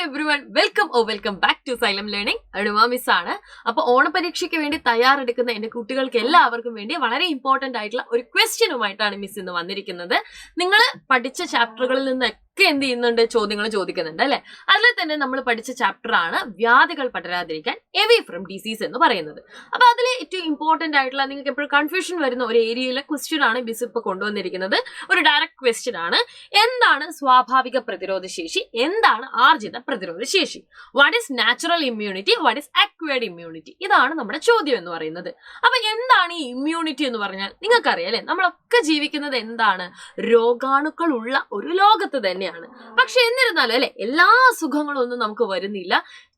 Everyone, welcome back to Xylem learning. അടുമാ miss ആണ്. അപ്പൊ ഓണപരീക്ഷയ്ക്ക് വേണ്ടി തയ്യാറെടുക്കുന്ന എന്റെ കുട്ടികൾക്ക് എല്ലാവർക്കും വേണ്ടി വളരെ ഇമ്പോർട്ടന്റ് ആയിട്ടുള്ള ഒരു ക്വസ്റ്റ്യനുമായിട്ടാണ് മിസ് ഇന്ന് വന്നിരിക്കുന്നത്. നിങ്ങൾ പഠിച്ച ചാപ്റ്ററുകളിൽ നിന്നൊക്കെ എന്ത് ചെയ്യുന്നുണ്ട്, ചോദ്യങ്ങൾ ചോദിക്കുന്നുണ്ട് അല്ലെ. അതിൽ തന്നെ നമ്മൾ പഠിച്ച ചാപ്റ്റർ ആണ് വ്യാധികൾ പടരാതിരിക്കാൻ എവേ ഫ്രം ഡിസീസ് എന്ന് പറയുന്നത്. അപ്പൊ അതിൽ ഏറ്റവും ഇമ്പോർട്ടന്റ് ആയിട്ടുള്ള, നിങ്ങൾക്ക് എപ്പോഴും കൺഫ്യൂഷൻ വരുന്ന ഒരു ഏരിയയിലെ ക്വസ്റ്റ്യൻ ആണ് മിസ് ഇപ്പൊ കൊണ്ടുവന്നിരിക്കുന്നത്. ഒരു ഡയറക്റ്റ് ക്വസ്റ്റ്യൻ ആണ്. എന്താണ് സ്വാഭാവിക പ്രതിരോധ ശേഷി, എന്താണ് ആർജിത പ്രതിരോധ ശേഷി? What is natural immunity, what is acquired immunity? ഇതാണ് നമ്മുടെ ചോദ്യം എന്ന് പറയുന്നത്. അപ്പൊ എന്താണ് ഈ ഇമ്മ്യൂണിറ്റി എന്ന് പറഞ്ഞാൽ നിങ്ങൾക്കറിയാം അല്ലെ, നമ്മളൊക്കെ ജീവിക്കുന്നത് എന്താണ്, രോഗാണുക്കൾ ഉള്ള ഒരു ലോകത്ത് തന്നെയാണ്. പക്ഷെ എന്നിരുന്നാലും അല്ലെ, എല്ലാ അസുഖങ്ങളും ഒന്നും നമുക്ക് വരുന്നില്ല.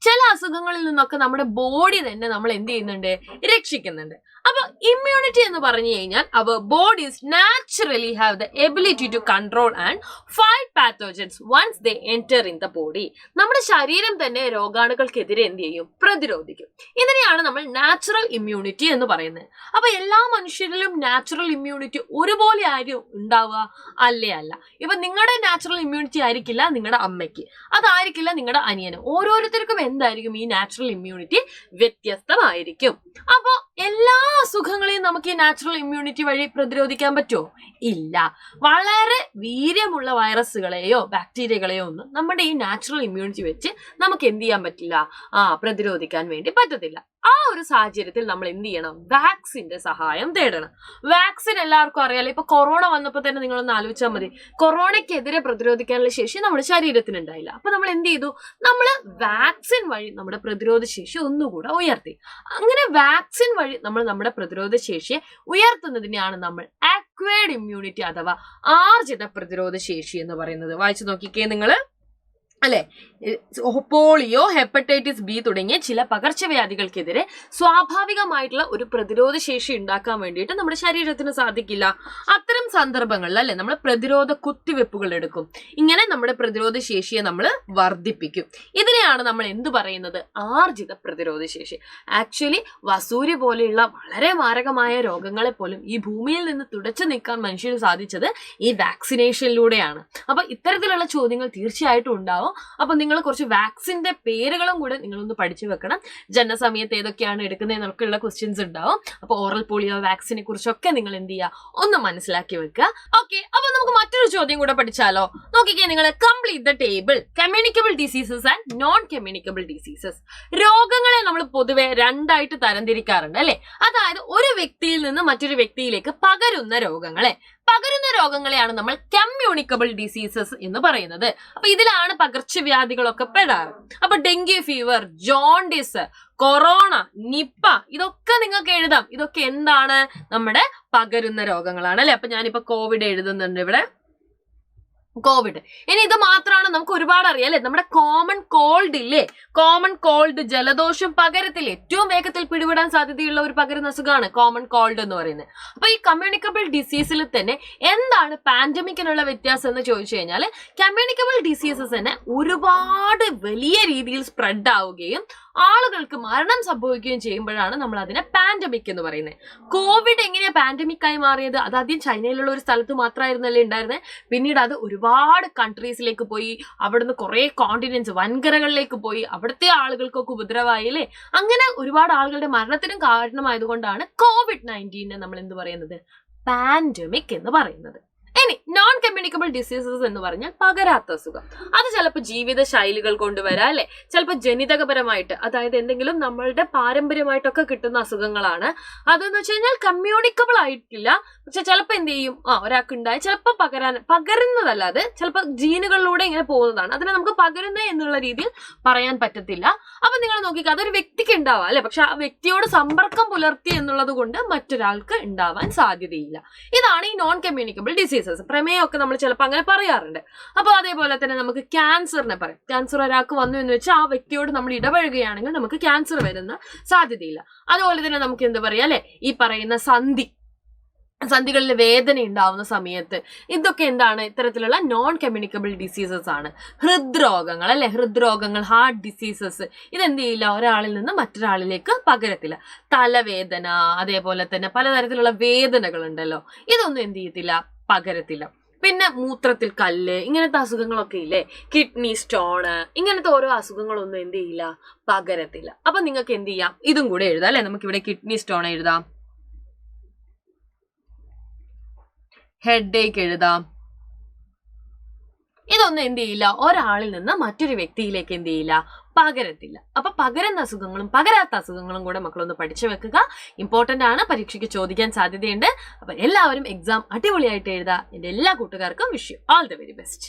ചില അസുഖങ്ങളിൽ നിന്നൊക്കെ നമ്മുടെ ബോഡി തന്നെ നമ്മൾ എന്ത് ചെയ്യുന്നുണ്ട്, രക്ഷിക്കുന്നുണ്ട്. അപ്പൊ ഇമ്മ്യൂണിറ്റി എന്ന് പറഞ്ഞു കഴിഞ്ഞാൽ അവർ bodies naturally have the ability to control and fight pathogens once they enter in the body. നമ്മുടെ ശരീരം തന്നെ രോഗാണുക്കൾക്കെതിരെ എന്ത് ചെയ്യും, പ്രതിരോധിക്കും. ഇതിനെയാണ് നമ്മൾ നാച്ചുറൽ ഇമ്മ്യൂണിറ്റി എന്ന് പറയുന്നത്. അപ്പൊ എല്ലാ മനുഷ്യരിലും നാച്ചുറൽ ഇമ്മ്യൂണിറ്റി ഒരുപോലെ ആരും ഉണ്ടാവുക അല്ലേ അല്ല. ഇപ്പൊ നിങ്ങളുടെ നാച്ചുറൽ ഇമ്മ്യൂണിറ്റി ആയിരിക്കില്ല നിങ്ങളുടെ അമ്മയ്ക്ക്, അതായിരിക്കില്ല നിങ്ങളുടെ അനിയന്. ഓരോരുത്തർക്കും എന്തായിരിക്കും ഈ നാച്ചുറൽ ഇമ്മ്യൂണിറ്റി വ്യത്യസ്തമായിരിക്കും. അപ്പൊ എല്ലാ അസുഖങ്ങളെയും നമുക്ക് ഈ നാച്ചുറൽ ഇമ്മ്യൂണിറ്റി വഴി പ്രതിരോധിക്കാൻ പറ്റുമോ? ഇല്ല. വളരെ വീര്യമുള്ള വൈറസുകളെയോ ബാക്ടീരിയകളെയോ ഒന്നും നമ്മുടെ ഈ നാച്ചുറൽ ഇമ്മ്യൂണിറ്റി വെച്ച് നമുക്ക് എന്ത് ചെയ്യാൻ പറ്റില്ല, പ്രതിരോധിക്കാൻ വേണ്ടി പറ്റത്തില്ല. ആ ഒരു സാഹചര്യത്തിൽ നമ്മൾ എന്ത് ചെയ്യണം, വാക്സിന്റെ സഹായം തേടണം. വാക്സിൻ എല്ലാവർക്കും അറിയാലോ. ഇപ്പൊ കൊറോണ വന്നപ്പോൾ തന്നെ നിങ്ങളൊന്ന് ആലോചിച്ചാൽ മതി, കൊറോണയ്ക്കെതിരെ പ്രതിരോധിക്കാനുള്ള ശേഷി നമ്മുടെ ശരീരത്തിന് ഉണ്ടായില്ല. അപ്പൊ നമ്മൾ എന്ത് ചെയ്തു, നമ്മൾ വാക്സിൻ വഴി നമ്മുടെ പ്രതിരോധ ശേഷി ഒന്നുകൂടെ ഉയർത്തി. അങ്ങനെ വാക്സിൻ വഴി നമ്മൾ നമ്മുടെ പ്രതിരോധ ശേഷിയെ ഉയർത്തുന്നതിനെയാണ് നമ്മൾ അക്വയർഡ് ഇമ്മ്യൂണിറ്റി അഥവാ ആർജിത പ്രതിരോധ ശേഷി എന്ന് പറയുന്നത്. വായിച്ചു നോക്കിക്കേ നിങ്ങൾ അല്ലെ. പോളിയോ, ഹെപ്പറ്റൈറ്റിസ് ബി തുടങ്ങിയ ചില പകർച്ചവ്യാധികൾക്കെതിരെ സ്വാഭാവികമായിട്ടുള്ള ഒരു പ്രതിരോധ ശേഷി ഉണ്ടാക്കാൻ വേണ്ടിയിട്ട് നമ്മുടെ ശരീരത്തിന് സാധിക്കില്ല. അത്തരം സന്ദർഭങ്ങളിൽ അല്ലെ നമ്മൾ പ്രതിരോധ കുത്തിവെപ്പുകൾ എടുക്കും. ഇങ്ങനെ നമ്മുടെ പ്രതിരോധ ശേഷിയെ നമ്മൾ വർദ്ധിപ്പിക്കും. ഇതിനെയാണ് നമ്മൾ എന്ത് പറയുന്നത്, ആർജിത പ്രതിരോധ ശേഷി. ആക്ച്വലി വസൂരി പോലെയുള്ള വളരെ മാരകമായ രോഗങ്ങളെ പോലും ഈ ഭൂമിയിൽ നിന്ന് തുടച്ചു നീക്കാൻ മനുഷ്യന് സാധിച്ചത് ഈ വാക്സിനേഷനിലൂടെയാണ്. അപ്പൊ ഇത്തരത്തിലുള്ള ചോദ്യങ്ങൾ തീർച്ചയായിട്ടും ഉണ്ടാവും. അപ്പൊ നിങ്ങൾ കുറച്ച് വാക്സിന്റെ പേരുകളും കൂടെ നിങ്ങളൊന്ന് പഠിച്ചു വെക്കണം. ജനനസമയത്ത് ഏതൊക്കെയാണ് എടുക്കുന്നതെന്നൊക്കെയുള്ള ക്വസ്റ്റ്യൻസ് ഉണ്ടാവും. അപ്പൊ ഓറൽ പോളിയോ വാക്സിനെ കുറിച്ചൊക്കെ നിങ്ങൾ എന്ത് ചെയ്യുക, ഒന്ന് മനസ്സിലാക്കി വെക്കുക. ഓക്കെ, അപ്പൊ നമുക്ക് മറ്റൊരു ചോദ്യം കൂടെ പഠിച്ചാലോ. നോക്കിക്കേ നിങ്ങൾ, complete the table communicable diseases and non communicable diseases. രോഗങ്ങളെ നമ്മൾ പൊതുവെ രണ്ടായിട്ട് തരംതിരിക്കാറുണ്ട് അല്ലെ. അതായത് ഒരു വ്യക്തിയിൽ നിന്ന് മറ്റൊരു വ്യക്തിയിലേക്ക് പകരുന്ന രോഗങ്ങളെയാണ് നമ്മൾ കമ്മ്യൂണിക്കബിൾ ഡിസീസസ് എന്ന് പറയുന്നത്. അപ്പൊ ഇതിലാണ് പകർച്ചവ്യാധികളൊക്കെ പെടാറ്. അപ്പൊ dengue fever, jaundice, corona, Nipah, ഇതൊക്കെ നിങ്ങൾക്ക് എഴുതാം. ഇതൊക്കെ എന്താണ്, നമ്മുടെ പകരുന്ന രോഗങ്ങളാണ് അല്ലെ. അപ്പൊ ഞാനിപ്പോ കോവിഡ് എഴുതുന്നുണ്ട് ഇവിടെ, കോവിഡ്. ഇനി ഇത് മാത്രമാണ് നമുക്ക് ഒരുപാട് അറിയാം അല്ലെ. നമ്മുടെ കോമൺ കോൾഡ് ഇല്ലേ, കോമൺ കോൾഡ്, ജലദോഷം പകരത്തില്ല. ഏറ്റവും വേഗത്തിൽ പിടിപെടാൻ സാധ്യതയുള്ള ഒരു പകരുന്ന അസുഖമാണ് കോമൺ കോൾഡ് എന്ന് പറയുന്നത്. അപ്പൊ ഈ കമ്മ്യൂണിക്കബിൾ ഡിസീസിൽ തന്നെ എന്താണ് പാൻഡമിക്കിനുള്ള വ്യത്യാസം എന്ന് ചോദിച്ചു കഴിഞ്ഞാൽ, കമ്മ്യൂണിക്കബിൾ ഡിസീസസ് തന്നെ ഒരുപാട് വലിയ രീതിയിൽ സ്പ്രെഡ് ആവുകയും ആളുകൾക്ക് മരണം സംഭവിക്കുകയും ചെയ്യുമ്പോഴാണ് നമ്മൾ അതിനെ പാൻഡമിക് എന്ന് പറയുന്നത്. കോവിഡ് എങ്ങനെയാ പാൻഡമിക് ആയി മാറിയത്? അത് ആദ്യം ചൈനയിലുള്ള ഒരു സ്ഥലത്ത് മാത്രമായിരുന്നല്ലേ ഉണ്ടായിരുന്നത്. പിന്നീട് അത് ഒരുപാട് കൺട്രീസിലേക്ക് പോയി, അവിടുന്ന് കുറെ കോണ്ടിനെന്റ്സ്, വൻകരകളിലേക്ക് പോയി, അവിടുത്തെ ആളുകൾക്കൊക്കെ ഉപദ്രവമായില്ലേ. അങ്ങനെ ഒരുപാട് ആളുകളുടെ മരണത്തിനും കാരണമായതുകൊണ്ടാണ് COVID-19 നമ്മൾ എന്ത് പറയുന്നത്, പാൻഡമിക് എന്ന് പറയുന്നത്. ഇനി നോൺ കമ്മ്യൂണിക്കബിൾ ഡിസീസസ് എന്ന് പറഞ്ഞാൽ പകരാത്ത അസുഖം. അത് ചിലപ്പോൾ ജീവിത ശൈലികൾ കൊണ്ടുവരാം അല്ലെ, ചിലപ്പോൾ ജനിതകപരമായിട്ട്, അതായത് എന്തെങ്കിലും നമ്മളുടെ പാരമ്പര്യമായിട്ടൊക്കെ കിട്ടുന്ന അസുഖങ്ങളാണ്. അതെന്ന് വെച്ച് കഴിഞ്ഞാൽ കമ്മ്യൂണിക്കബിൾ ആയിട്ടില്ല. പക്ഷെ ചിലപ്പോൾ എന്ത് ചെയ്യും, ഒരാൾക്ക് ഉണ്ടായി ചിലപ്പോൾ പകരുന്നതല്ലാതെ ചിലപ്പോൾ ജീനുകളിലൂടെ ഇങ്ങനെ പോകുന്നതാണ്. അതിനെ നമുക്ക് പകരുന്നത് എന്നുള്ള രീതിയിൽ പറയാൻ പറ്റത്തില്ല. അപ്പൊ നിങ്ങൾ നോക്കിക്കുക, അതൊരു വ്യക്തിക്ക് ഉണ്ടാവാം അല്ലെ, പക്ഷെ ആ വ്യക്തിയോട് സമ്പർക്കം പുലർത്തി എന്നുള്ളത് കൊണ്ട് മറ്റൊരാൾക്ക് ഉണ്ടാവാൻ സാധ്യതയില്ല. ഇതാണ് ഈ നോൺ കമ്മ്യൂണിക്കബിൾ ഡിസീസസ്. പ്രമേയമൊക്കെ നമ്മൾ ചിലപ്പോൾ അങ്ങനെ പറയാറുണ്ട്. അപ്പൊ അതേപോലെ തന്നെ നമുക്ക് ക്യാൻസറിനെ പറയാം. ക്യാൻസർ ഒരാൾക്ക് വന്നു എന്ന് വെച്ചാൽ ആ വ്യക്തിയോട് നമ്മൾ ഇടപഴകുകയാണെങ്കിൽ നമുക്ക് ക്യാൻസർ വരുന്ന സാധ്യതയില്ല. അതുപോലെ തന്നെ നമുക്ക് എന്താ പറയാ അല്ലെ, ഈ പറയുന്ന സന്ധികളിൽ വേദന ഉണ്ടാവുന്ന സമയത്ത്, ഇതൊക്കെ എന്താണ്, ഇത്തരത്തിലുള്ള നോൺ കമ്മ്യൂണിക്കബിൾ ഡിസീസസ് ആണ്. ഹൃദ്രോഗങ്ങൾ അല്ലെ, ഹൃദ്രോഗങ്ങൾ, ഹാർട്ട് ഡിസീസസ്, ഇതെന്ത് ചെയ്യില്ല, ഒരാളിൽ നിന്ന് മറ്റൊരാളിലേക്ക് പകരത്തില്ല. തലവേദന, അതേപോലെ തന്നെ പലതരത്തിലുള്ള വേദനകൾ ഉണ്ടല്ലോ, ഇതൊന്നും എന്ത് ചെയ്യത്തില്ല, പകരത്തില്ല. പിന്നെ മൂത്രത്തിൽ കല്ല്, ഇങ്ങനത്തെ അസുഖങ്ങളൊക്കെ ഇല്ലേ, കിഡ്നി സ്റ്റോണ്, ഇങ്ങനത്തെ ഓരോ അസുഖങ്ങളൊന്നും എന്ത് ചെയ്യില്ല, പകരത്തില്ല. അപ്പൊ നിങ്ങൾക്ക് എന്ത് ചെയ്യാം, ഇതും കൂടെ എഴുതാം അല്ലെ. നമുക്കിവിടെ കിഡ്നി സ്റ്റോൺ എഴുതാം, ഹെഡ് ഏക്ക് എഴുതാം. ഇതൊന്നും എന്ത് ചെയ്യില്ല, ഒരാളിൽ നിന്ന് മറ്റൊരു വ്യക്തിയിലേക്ക് എന്ത് ചെയ്യില്ല, പകരത്തില്ല. അപ്പൊ പകരുന്ന അസുഖങ്ങളും പകരാത്ത അസുഖങ്ങളും കൂടെ മക്കളൊന്ന് പഠിച്ചു വെക്കുക. ഇമ്പോർട്ടന്റ് ആണ്, പരീക്ഷയ്ക്ക് ചോദിക്കാൻ സാധ്യതയുണ്ട്. അപ്പൊ എല്ലാവരും എക്സാം അടിപൊളിയായിട്ട് എഴുതുക. എന്റെ എല്ലാ കൂട്ടുകാർക്കും wish you all the very best.